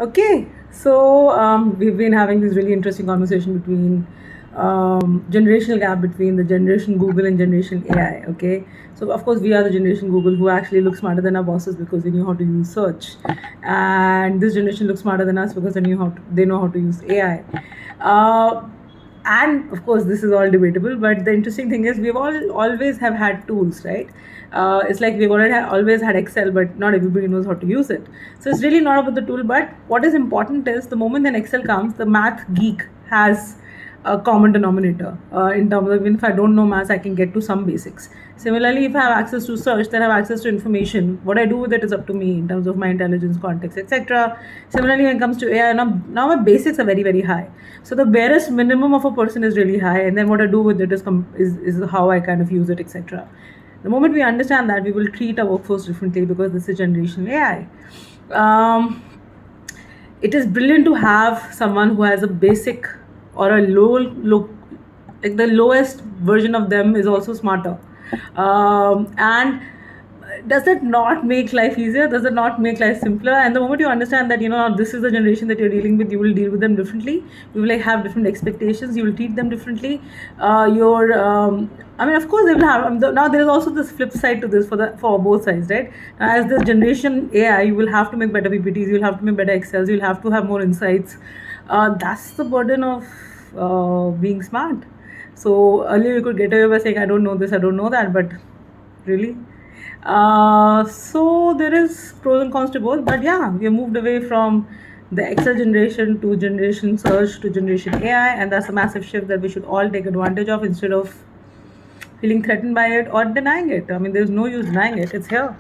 Okay, so we've been having this really interesting conversation between generational gap between the generation Google and generation AI. Okay, so of course we are the generation Google who actually look smarter than our bosses because they knew how to use search, and this generation looks smarter than us because they know how to use AI. And of course this is all debatable, but the interesting thing is we've all always have had tools, right? It's like we've always had Excel, but not everybody knows how to use it. So it's really not about the tool, but what is important is the moment an Excel comes, the math geek has a common denominator, in terms of even if I don't know maths, I can get to some basics. Similarly, if I have access to search, then I have access to information. What I do with it is up to me in terms of my intelligence, context, etc. Similarly, when it comes to AI, now my basics are very, very high. So the barest minimum of a person is really high, and then what I do with it is how I kind of use it, etc. The moment we understand that, we will treat our workforce differently because this is generation AI. Um, it is brilliant to have someone who has a basic or a low, like the lowest version of them is also smarter. And does that not make life easier? Does it not make life simpler? And the moment you understand that, this is the generation that you're dealing with, you will deal with them differently. You will like have different expectations. You will treat them differently. I mean, of course, they will have. Now there is also this flip side to this for both sides, right? As the generation AI, you will have to make better PPTs. You will have to make better Excels. You will have to have more insights. That's the burden of being smart. So earlier you could get away by saying, I don't know this, I don't know that, but really? So there is pros and cons to both, but yeah, we have moved away from the Excel generation to generation search to generation AI, and that's a massive shift that we should all take advantage of instead of feeling threatened by it or denying it. I mean, there's no use denying it, it's here.